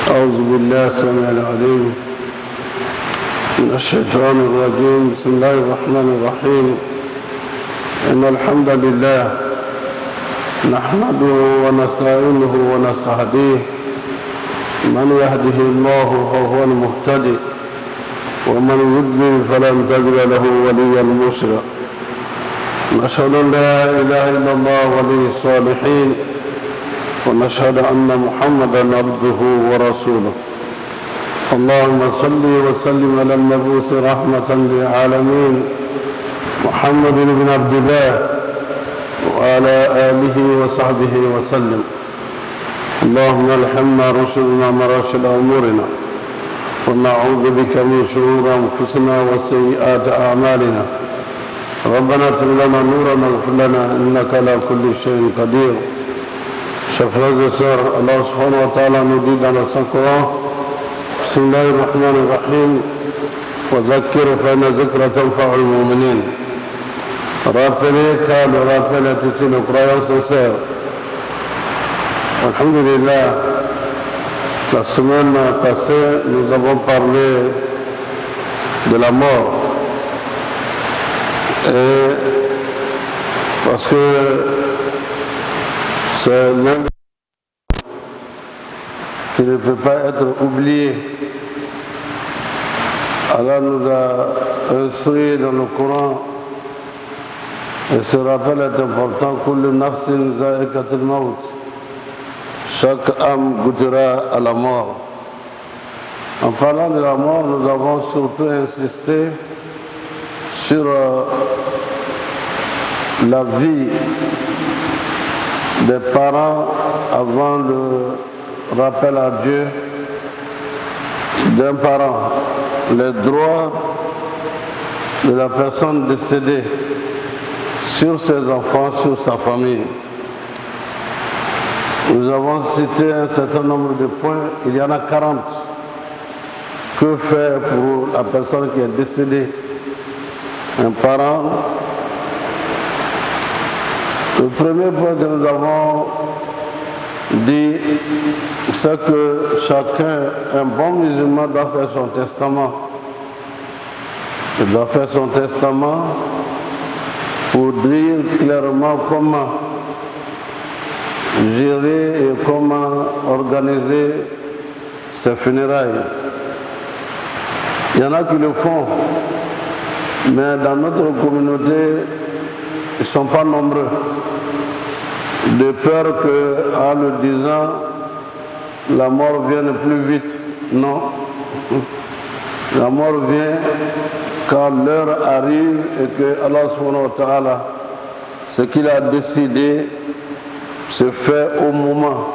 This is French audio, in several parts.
أعوذ بالله السميع العليم من الشيطان الرجيم. بسم الله الرحمن الرحيم. إن الحمد لله نحمده ونستعينه ونستهديه. من يهده الله فهو المهتدي ومن يضلل فلن تجد له وليا مرشدا. نشهد أن لا إله إلا الله ولي الصالحين ونشهد أن محمدا عبده ورسوله. اللهم صل وسلم على المبعوث رحمة للعالمين محمد بن عبد الله وعلى آله وصحبه وسلم. اللهم الحمنا رشدنا مراشد أمورنا ونعوذ بك من شرور أنفسنا وسيئات أعمالنا. ربنا اغفر لنا نورنا واغفر لنا إنك على كل شيء قدير. Chers frères et sœurs, Allah subhanahu wa ta'ala nous dit dans le Saint-Coran, Bismillahir Rahmanir Rahim, wa dhakkir fa inna dhikra tanfa'ul mu'minin. Rappelez car le rappel est utile aux croyants sincères. Alhamdulillah, la semaine passée, nous avons parlé de la mort. Et parce que c'est l'un qui ne peut pas être oublié. Allah nous a instruit dans le Coran, et ce rappel est important, Kullu nafsin za'iqatul maut. Chaque âme goûtera à la mort. En parlant de la mort, nous avons surtout insisté sur la vie des parents avant le rappel à Dieu d'un parent, les droits de la personne décédée sur ses enfants, sur sa famille. Nous avons cité un certain nombre de points, il y en a 40. Que faire pour la personne qui est décédée? Un parent. Le premier point que nous avons dit, c'est que chacun, un bon musulman, doit faire son testament. Il doit faire son testament pour dire clairement comment gérer et comment organiser ses funérailles. Il y en a qui le font, mais dans notre communauté, ils ne sont pas nombreux, de peur qu'en le disant, la mort vienne plus vite. Non. La mort vient quand l'heure arrive et que Allah subhanahu wa ta'ala, ce qu'il a décidé, se fait au moment,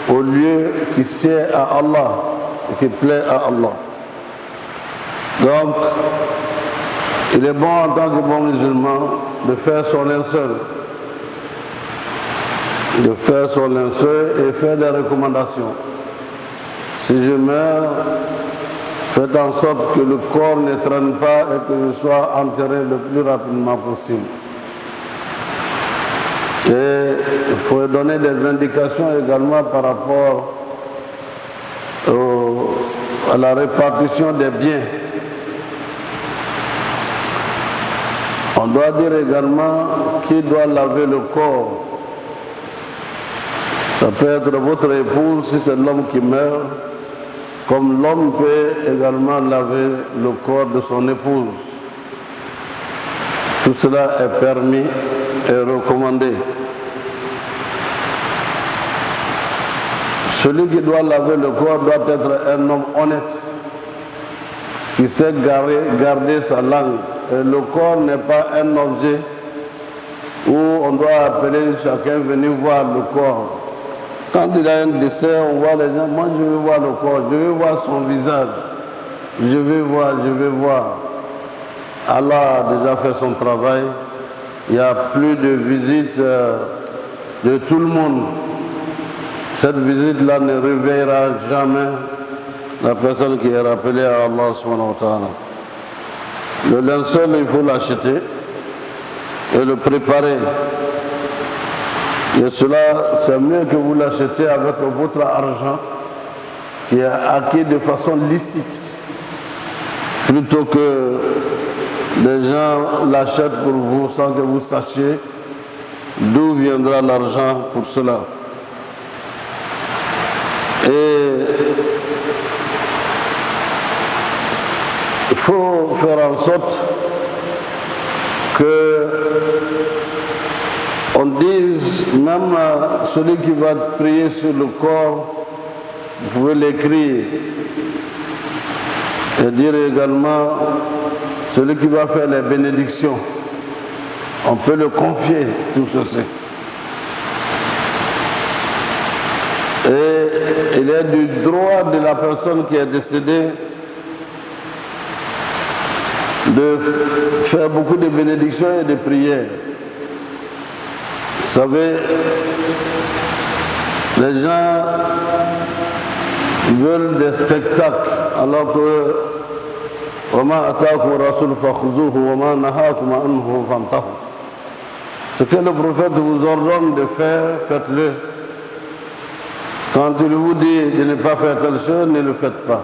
au lieu qui sied à Allah et qui plaît à Allah. Donc, il est bon en tant que bon musulman de faire son linceul. De faire son linceul et faire des recommandations. Si je meurs, faites en sorte que le corps ne traîne pas et que je sois enterré le plus rapidement possible. Et il faut donner des indications également par rapport à la répartition des biens. On doit dire également qui doit laver le corps. Ça peut être votre épouse si c'est l'homme qui meurt, comme l'homme peut également laver le corps de son épouse. Tout cela est permis et recommandé. Celui qui doit laver le corps doit être un homme honnête, qui sait garder sa langue. Et le corps n'est pas un objet où on doit appeler chacun venir voir le corps. Quand il a un décès, on voit les gens, moi je veux voir le corps, je veux voir son visage, je veux voir. Allah a déjà fait son travail, il n'y a plus de visite de tout le monde. Cette visite-là ne réveillera jamais la personne qui est rappelée à Allah subhanahu wa ta'ala. Le linceul, il faut l'acheter et le préparer. Et cela, c'est mieux que vous l'achetiez avec votre argent qui est acquis de façon licite, plutôt que des gens l'achètent pour vous sans que vous sachiez d'où viendra l'argent pour cela. Et il faut faire en sorte que on dise, même celui qui va prier sur le corps, vous pouvez l'écrire et dire également celui qui va faire les bénédictions, on peut le confier tout ceci. Et il est du droit de la personne qui est décédée de faire beaucoup de bénédictions et de prières. Vous savez, les gens veulent des spectacles, alors que ce que le prophète vous ordonne de faire, faites-le. Quand il vous dit de ne pas faire telle chose, ne le faites pas.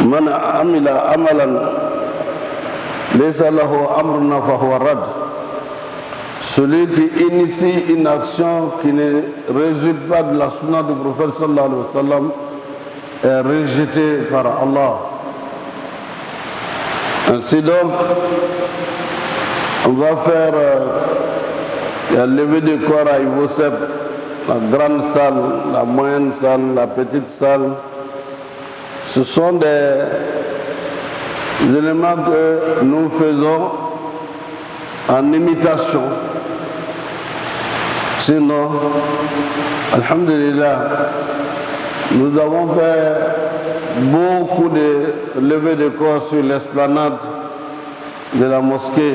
Man amila amalan laysa lahu amruna fahuwa rad. Celui qui initie une action qui ne résulte pas de la sunna du prophète sallallahu alayhi wa sallam est rejeté par Allah. Ainsi donc, on va faire la levée du corps à Ivosep, la grande salle, la moyenne salle, la petite salle. Ce sont des éléments que nous faisons en imitation. Sinon, alhamdulillah, nous avons fait beaucoup de levées de corps sur l'esplanade de la mosquée,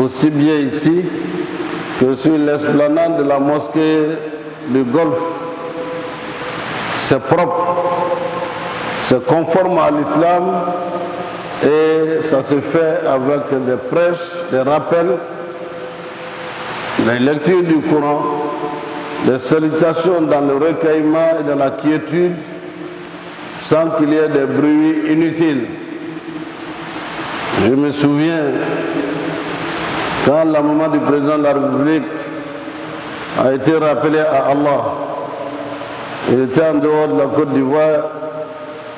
aussi bien ici que sur l'esplanade de la mosquée du Golfe. C'est propre, c'est conforme à l'islam et ça se fait avec des prêches, des rappels, des lectures du Coran, des salutations dans le recueillement et dans la quiétude, sans qu'il y ait des bruits inutiles. Je me souviens, quand la maman du président de la République a été rappelée à Allah, il était en dehors de la Côte d'Ivoire,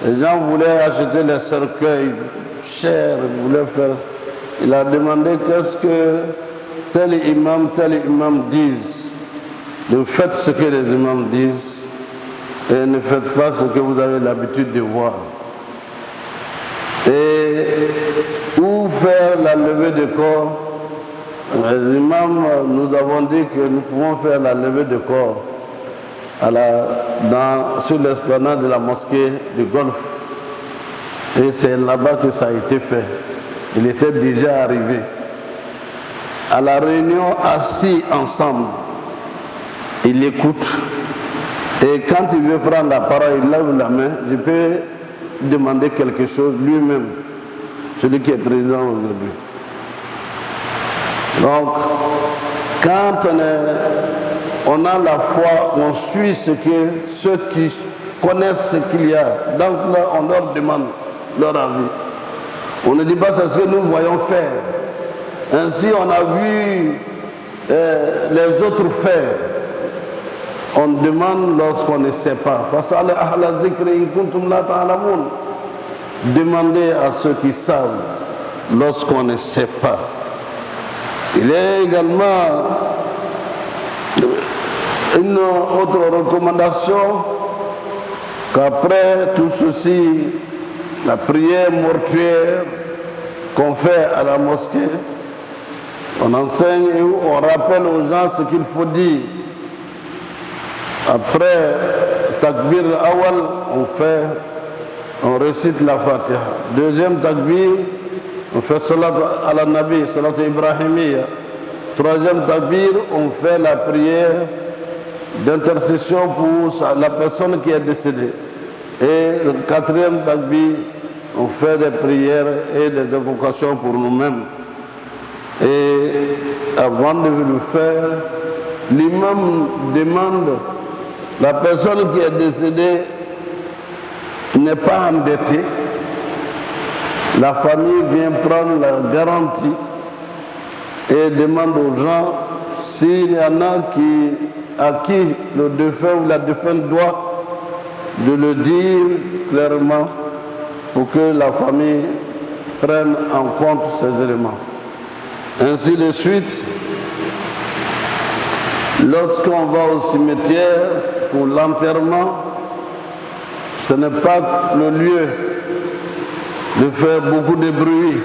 les gens voulaient acheter les cercueils chers, ils voulaient faire. Il a demandé qu'est-ce que tel imam disent. Ne faites ce que les imams disent et ne faites pas ce que vous avez l'habitude de voir. Et où faire la levée de corps? Les imams, nous avons dit que nous pouvons faire la levée de corps sur l'esplanade de la mosquée du Golfe. Et c'est là-bas que ça a été fait. Il était déjà arrivé. À la réunion, assis ensemble, il écoute. Et quand il veut prendre la parole, il lève la main. Je peux demander quelque chose lui-même, celui qui est présent aujourd'hui. Donc, quand on a la foi, on suit ce que ceux qui connaissent ce qu'il y a, on leur demande leur avis. On ne dit pas c'est ce que nous voyons faire. Ainsi, on a vu les autres faire. On demande lorsqu'on ne sait pas. Demandez à ceux qui savent lorsqu'on ne sait pas. Il y a également une autre recommandation qu'après tout ceci, la prière mortuaire qu'on fait à la mosquée, on enseigne et on rappelle aux gens ce qu'il faut dire. Après takbir awal, on récite la Fatiha. Deuxième takbir, on fait salat ala nabi, salat ibrahimiyya. Troisième takbir, on fait la prière d'intercession pour la personne qui est décédée. Et le quatrième takbir, on fait des prières et des invocations pour nous-mêmes. Et avant de le faire, l'imam demande la personne qui est décédée n'est pas endettée, la famille vient prendre la garantie et demande aux gens s'il y en a à qui le défunt ou la défunte doit, de le dire clairement pour que la famille prenne en compte ces éléments. Ainsi de suite, lorsqu'on va au cimetière pour l'enterrement, ce n'est pas le lieu de faire beaucoup de bruit.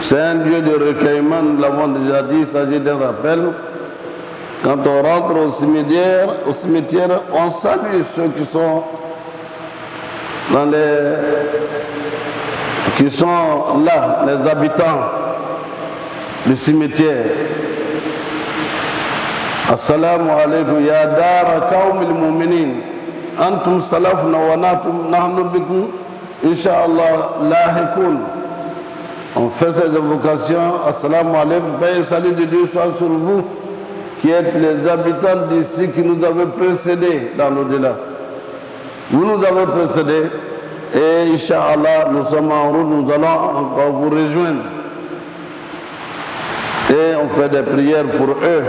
C'est un lieu de recueillement, nous l'avons déjà dit, il s'agit d'un rappel. Quand on rentre au cimetière, on salue ceux qui sont là, les habitants du cimetière. Assalamu alaikum ya dara qawmil mu'minin antum salafna wa nahnu bikum inch'Allah lahiqun. On fait cette invocation, assalamu alaikum, paix et salut de Dieu soit sur vous qui êtes les habitants d'ici qui nous avez précédés dans l'au-delà. Vous nous avez précédés et inch'Allah nous sommes en route, nous allons encore vous rejoindre. Et on fait des prières pour eux.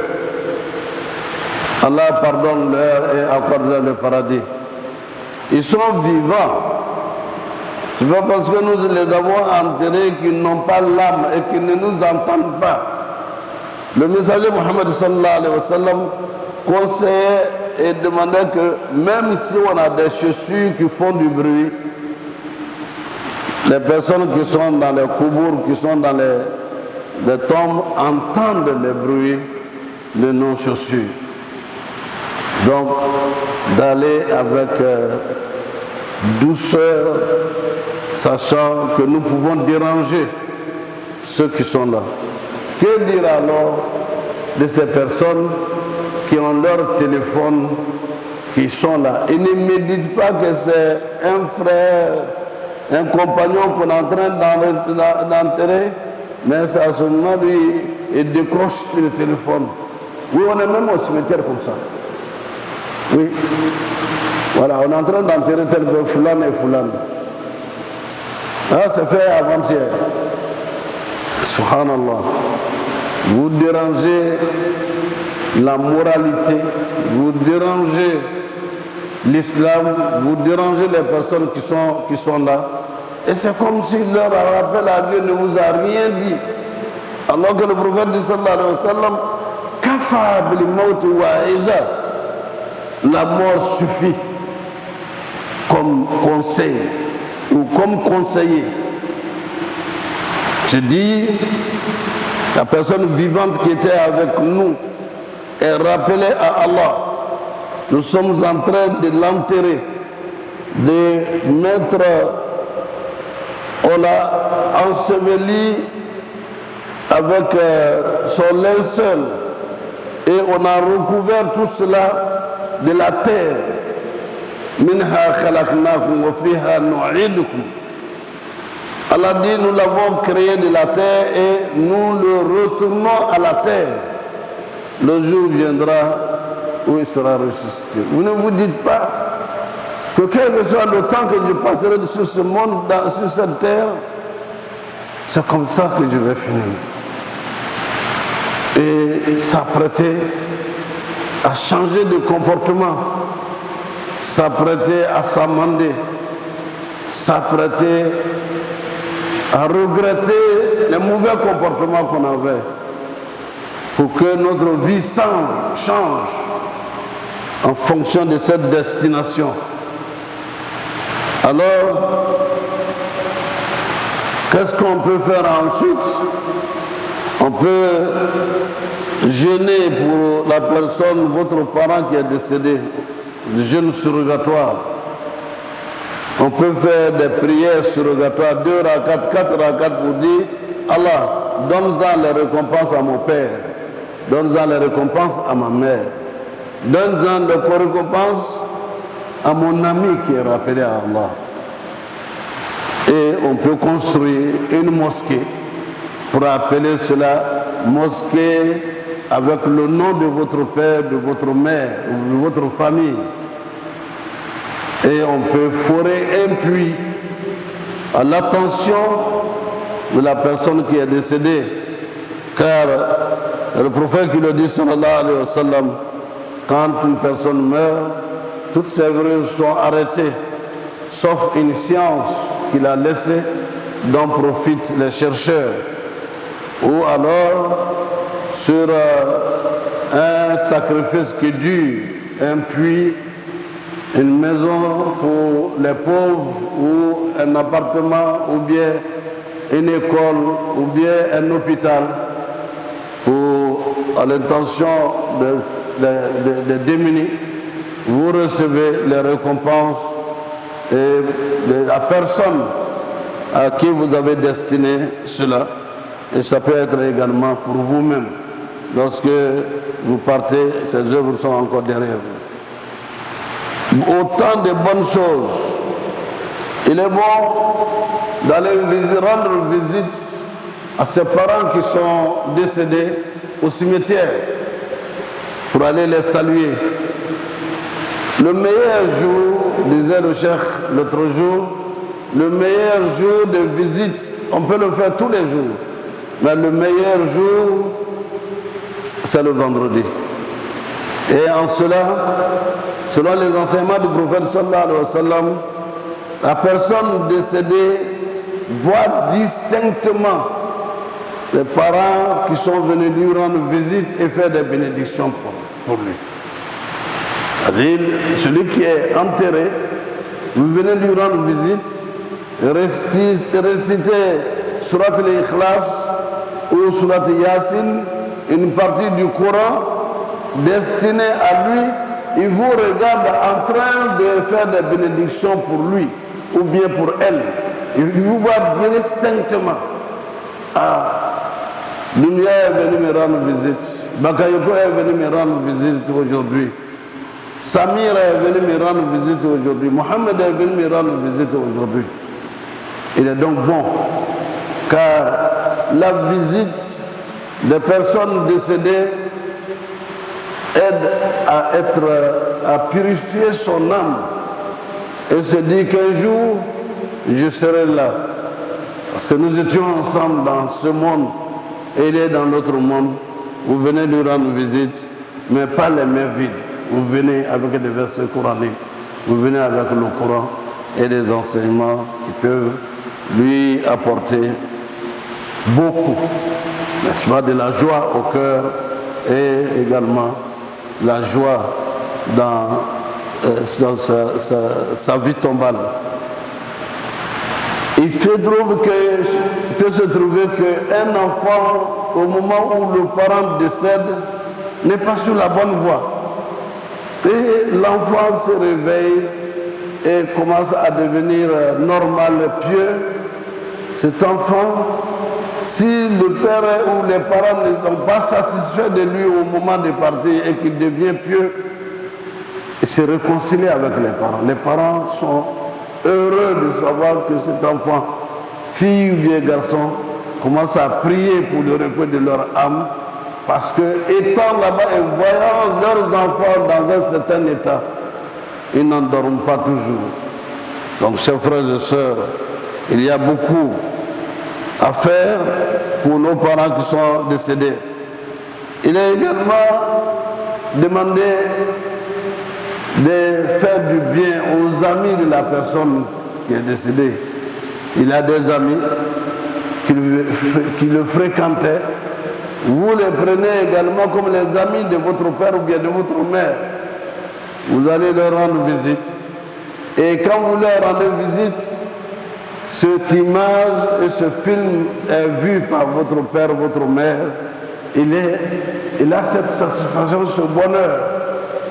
Allah pardonne-leur et accorde-leur le paradis. Ils sont vivants. C'est pas parce que nous les avons enterrés qu'ils n'ont pas l'âme et qu'ils ne nous entendent pas. Le messager Mohammed sallallahu alayhi wa sallam conseillait et demandait que même si on a des chaussures qui font du bruit, les personnes qui sont dans les coubours, qui sont dans les tombes, entendent les bruits de nos chaussures. Donc, d'aller avec douceur, sachant que nous pouvons déranger ceux qui sont là. Que dire alors de ces personnes qui ont leur téléphone, qui sont là? Ils ne méditent pas que c'est un frère, un compagnon qu'on est en train d'enterrer, mais c'est à ce moment lui, il décroche le téléphone. Oui, on est même au cimetière comme ça. Oui. Voilà, on est en train d'enterrer tel Foulan et Foulan. Ah, c'est fait avant-hier. Subhanallah. Vous dérangez la moralité, vous dérangez l'islam, vous dérangez les personnes qui sont là. Et c'est comme si leur rappel à Dieu ne vous a rien dit. Alors que le prophète dit sallallahu alayhi wa sallam, Kafa bil maut wa'iza. La mort suffit comme conseil ou comme conseiller. Je dis, la personne vivante qui était avec nous est rappelée à Allah. Nous sommes en train de l'enterrer, de mettre, on l'a enseveli avec son linceul et on a recouvert tout cela de la terre. Minha khalaqnakum wa fiha nu'idukum. Allah dit, nous l'avons créé de la terre et nous le retournons à la terre. Le jour viendra où il sera ressuscité. Vous ne vous dites pas que quel que soit le temps que je passerai sur ce monde, sur cette terre, c'est comme ça que je vais finir. Et s'apprêter à changer de comportement, s'apprêter à s'amender, s'apprêter à regretter les mauvais comportements qu'on avait pour que notre vie change en fonction de cette destination. Alors, qu'est-ce qu'on peut faire ensuite? On peut jeûner pour la personne, votre parent qui est décédé, le jeûne surrogatoire. On peut faire des prières surrogatoires, 2 rakats, 4 rakats pour dire Allah, donne-en les récompenses à mon père, donne-en les récompenses à ma mère, donne-en les récompenses à mon ami qui est rappelé à Allah. Et on peut construire une mosquée pour appeler cela mosquée avec le nom de votre père, de votre mère ou de votre famille. Et on peut forer un puits à l'attention de la personne qui est décédée. Car le prophète qui le dit, sallallahu alayhi wa sallam, quand une personne meurt, toutes ses œuvres sont arrêtées, sauf une science qu'il a laissée, dont profitent les chercheurs. Ou alors, sur un sacrifice qui dure, un puits, une maison pour les pauvres, ou un appartement, ou bien une école, ou bien un hôpital, à l'intention des démunis, vous recevez les récompenses et la personne à qui vous avez destiné cela. Et ça peut être également pour vous-même. Lorsque vous partez, ces œuvres sont encore derrière vous. Autant de bonnes choses. Il est bon d'aller rendre visite à ses parents qui sont décédés au cimetière pour aller les saluer. Le meilleur jour, disait le cheikh l'autre jour, le meilleur jour de visite, on peut le faire tous les jours, mais le meilleur jour, c'est le vendredi. Et en cela, selon les enseignements du prophète sallallahu alayhi wa sallam, la personne décédée voit distinctement les parents qui sont venus lui rendre visite et faire des bénédictions pour lui. C'est-à-dire, celui qui est enterré, vous venez lui rendre visite, réciter Surat al-Ikhlas ou Surat Yasin, une partie du Coran destinée à lui, il vous regarde en train de faire des bénédictions pour lui ou bien pour elle. Il vous voit distinctement. Dunia est venu me rendre visite. Bakayoko est venu me rendre visite aujourd'hui. Samir est venu me rendre visite aujourd'hui. Mohamed est venu me rendre visite aujourd'hui. Il est donc bon, car la visite des personnes décédées aide à purifier son âme et se dit qu'un jour, je serai là. Parce que nous étions ensemble dans ce monde et il est dans l'autre monde. Vous venez lui rendre visite, mais pas les mains vides. Vous venez avec des versets coraniques, vous venez avec le Coran et des enseignements qui peuvent lui apporter beaucoup, n'est-ce pas, de la joie au cœur et également la joie dans sa vie tombale. Il peut se trouver qu'un enfant, au moment où le parent décède, n'est pas sur la bonne voie. Et l'enfant se réveille et commence à devenir normal, pieux. Cet enfant, si le père ou les parents ne sont pas satisfaits de lui au moment de partir et qu'il devient pieux, il se réconcilie avec les parents. Les parents sont heureux de savoir que cet enfant, fille ou bien garçon, commence à prier pour le repos de leur âme, parce que étant là-bas et voyant leurs enfants dans un certain état, ils n'endorment pas toujours. Donc, chers frères et sœurs, il y a beaucoup à faire pour nos parents qui sont décédés. Il est également demandé de faire du bien aux amis de la personne qui est décédée. Il a des amis qui le fréquentaient. Vous les prenez également comme les amis de votre père ou bien de votre mère. Vous allez leur rendre visite. Et quand vous leur rendez visite, cette image et ce film est vu par votre père, votre mère. Il a cette satisfaction, ce bonheur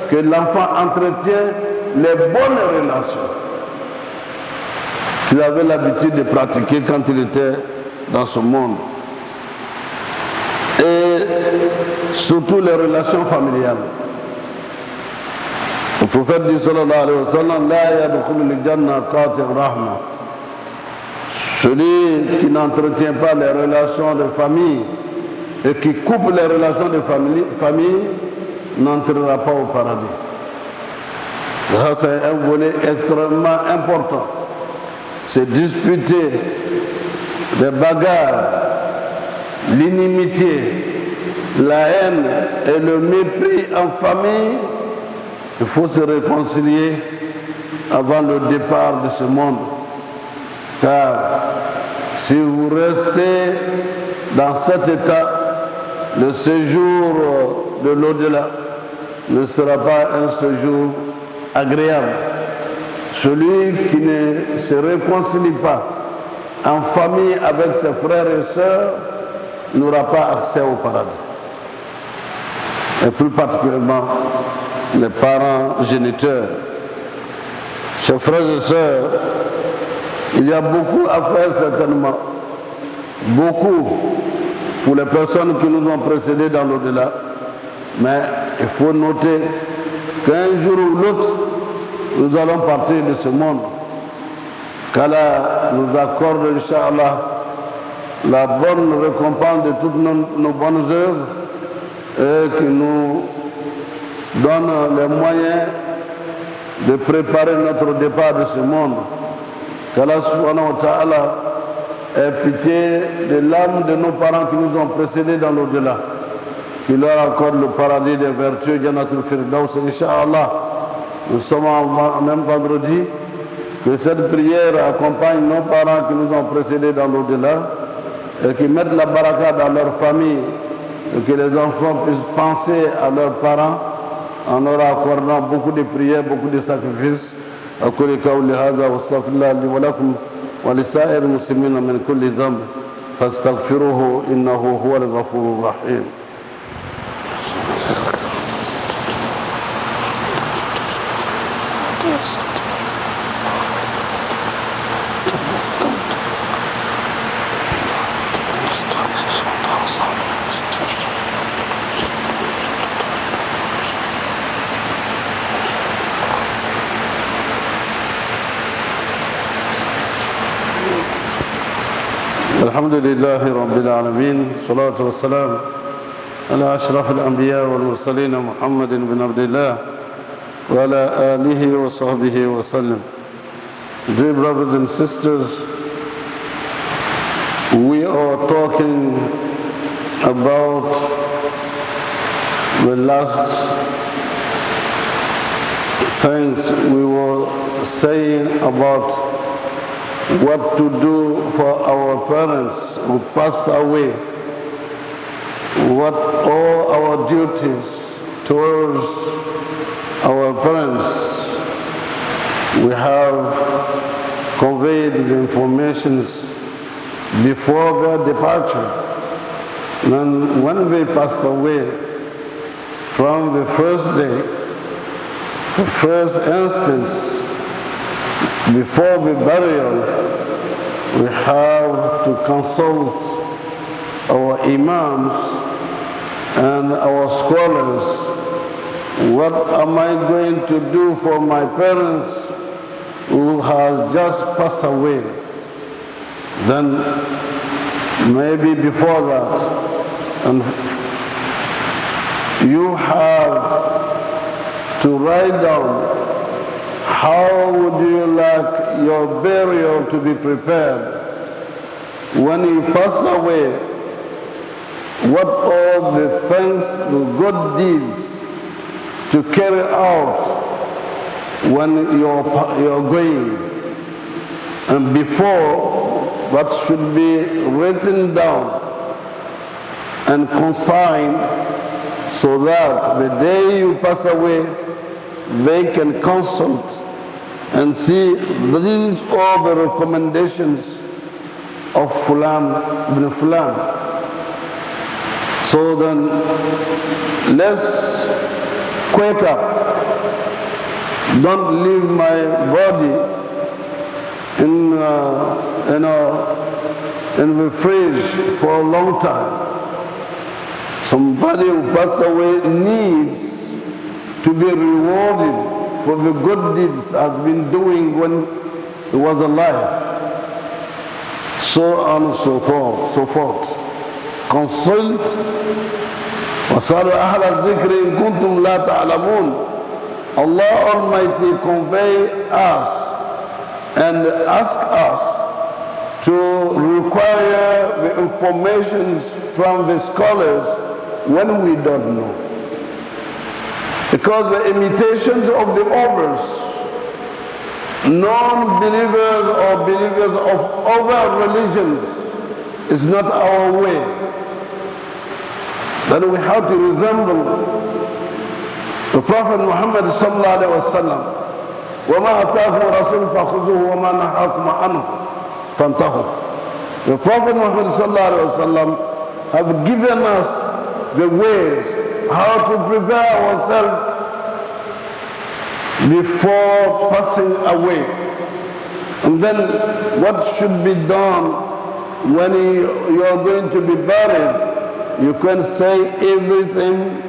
que l'enfant entretient les bonnes relations qu'il avait l'habitude de pratiquer quand il était dans ce monde. Et surtout les relations familiales. Le prophète dit sallallahu alayhi wa sallam, la yadkhulu al-janna qatir rahma. Celui qui n'entretient pas les relations de famille, et qui coupe les relations de famille n'entrera pas au paradis. Ça, c'est un volet extrêmement important. C'est disputer les bagarres, l'inimitié, la haine et le mépris en famille. Il faut se réconcilier avant le départ de ce monde. Car si vous restez dans cet état, le séjour de l'au-delà ne sera pas un séjour agréable. Celui qui ne se réconcilie pas en famille avec ses frères et sœurs n'aura pas accès au paradis. Et plus particulièrement les parents géniteurs. Chers frères et sœurs, il y a beaucoup à faire certainement, beaucoup pour les personnes qui nous ont précédés dans l'au-delà, mais il faut noter qu'un jour ou l'autre, nous allons partir de ce monde. Qu'Allah nous accorde, Inch'Allah, la bonne récompense de toutes nos bonnes œuvres et qu'il nous donne les moyens de préparer notre départ de ce monde. Qu'Allah subhanahu wa ta'ala ait pitié de l'âme de nos parents qui nous ont précédés dans l'au-delà, qu'il leur accorde le paradis des vertus, Jannatul Firdaus, Inch'Allah. Nous sommes en même vendredi, que cette prière accompagne nos parents qui nous ont précédés dans l'au-delà et qui mettent la baraka dans leur famille et que les enfants puissent penser à leurs parents en leur accordant beaucoup de prières, beaucoup de sacrifices. أقول قولي هذا واستغفر الله لي ولكم ولسائر المسلمين من كل ذنب فاستغفروه إنه هو الغفور الرحيم. الحمد لله رب العالمين الصلاة والسلام على أشرف الأنبياء والمرسلين محمد بن عبد الله وعلى آله وصحبه وسلم. Dear brothers and sisters, we are talking about the last things we were saying about what to do for our parents who passed away, what all our duties towards our parents. We have conveyed the information before their departure. And when they passed away, from the first day, the first instance, before the burial, we have to consult our imams and our scholars. What am I going to do for my parents who have just passed away? Then maybe before that, and you have to write down how would you like your burial to be prepared? When you pass away, what all the things, the good deeds to carry out when you're going? And before, that should be written down and consigned so that the day you pass away, they can consult and see these are the recommendations of Fulan ibn Fulan. So then let's wake up. Don't leave my body in the fridge for a long time. Somebody who passed away needs to be rewarded for the good deeds has been doing when he was alive. So on and so forth. consult وَسَأَلُوا أَهْلَ الذِّكْرِ إِن كُنتُمْ لَا تَعْلَمُونَ. Allah Almighty convey us and ask us to require the information from the scholars when we don't know. Because the imitations of the others, non-believers or believers of other religions, is not our way. That we have to resemble the Prophet Muhammad sallallahu alaihi wasallam. وَمَا أَتَاكُمْ رَسُولٌ فَخُذُوهُ وَمَا نَهَاكُمْ عَنْهُ فَانْتَهُوا. The Prophet Muhammad sallallahu alaihi wasallam have given us the ways how to prepare ourselves before passing away. And then what should be done when you are going to be buried. You can say everything,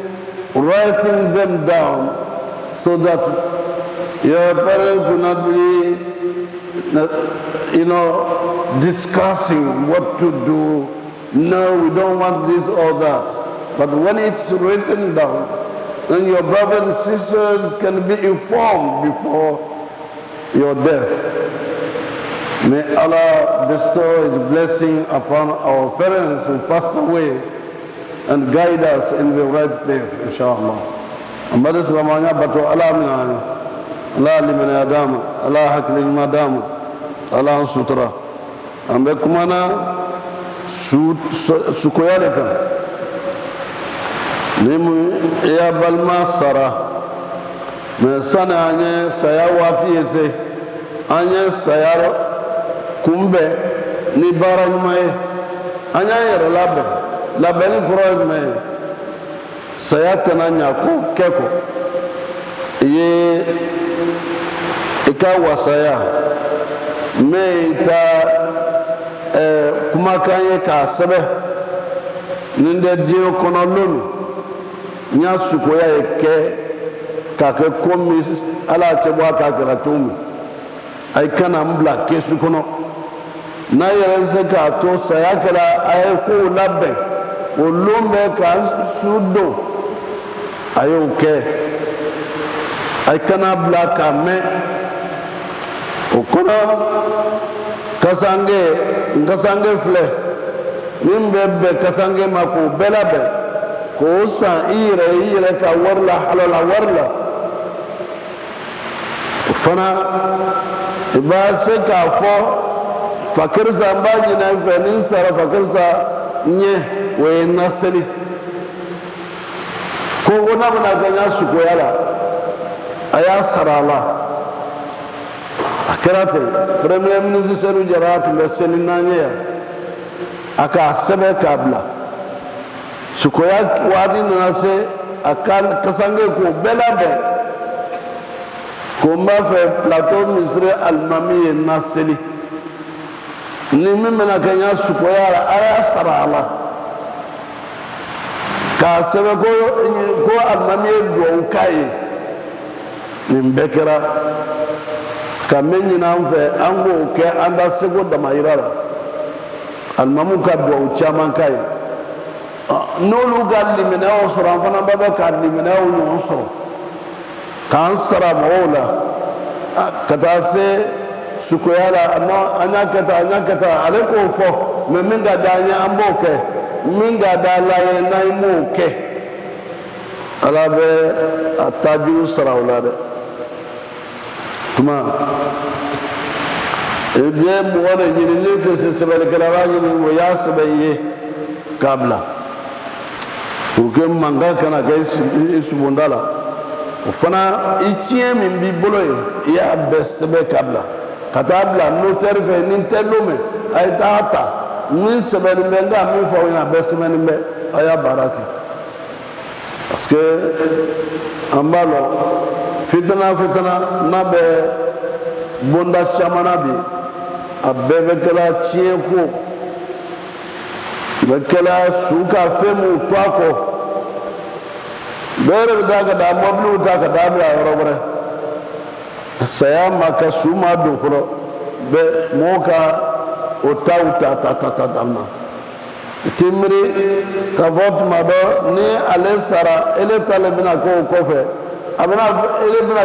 writing them down so that your parents will not be, discussing what to do. No, we don't want this or that. But when it's written down, then your brothers and sisters can be informed before your death. May Allah bestow His blessing upon our parents who passed away and guide us in the right path, inshallah. Ambadis ramanya batu ala minanya, ala limana adama, ala haklin madama, ala sutra. Ambe kumana sukoyaleka. Nimu ya balma sara. Me sana anye saya wati yese, anye saya kumbe ni baranymae, anya yere labe. Labeni kuro me saya tena nyako keko ye ikawa saya me ita kumakanye ka sebe ninde dio kono lolu nya suko ya eke ka ke komi ala chebwa ka kera tumi ay kana mbla ke sukono na yere se ka to saya kala ay ko labbe olombe ka sudo ayoke ay kana blaka me okona kasange fle nimbe kasange mako belabe ko sa ire ka warla halala warla fana iba se ka fo fakir zambaji na fenin sara fakir sa nye we nasali ko wona bana ganya su ko yala aya sarala akirate premier ministre Seru Jaratu le seninanya aka sebe kabla su ko ya wadi na se akan kasange ko belabe ko ma fe plateau ministre almami nasali ni mimena ganya su ko yala aya sarala ka sebe ko almami do kai nimbekera ka menyina mfe ango ke anda sego da mayirara almamu ka do chaman kai no lu galli mena o sura fana baba ka limena o no so kan sara mola kata se sukoyala no anya kata ale ko fo me minga danya amboke minga dala na imuke alabe ataju sarawlade kuma ebe muone nyini lete se sebele kala nyini mo yasabe kabla uke manga kana ga isubundala ufana ichie min bi bolo ya besebe kabla katabla no terve nin telome ay tata min sebele benga min fo ina besebe nimbe aya baraki parce que ambalo fitna nabe bonda chamana bi abebe kala chieko bekala suka femu twako bere daga da mablu daga da bla robre saya maka suma do furo be moka otauta dalma timiri ka fɔ tuma dɔ ni ale sara ele ta le bɛna k'o kɔfɛ a bɛna ele bɛna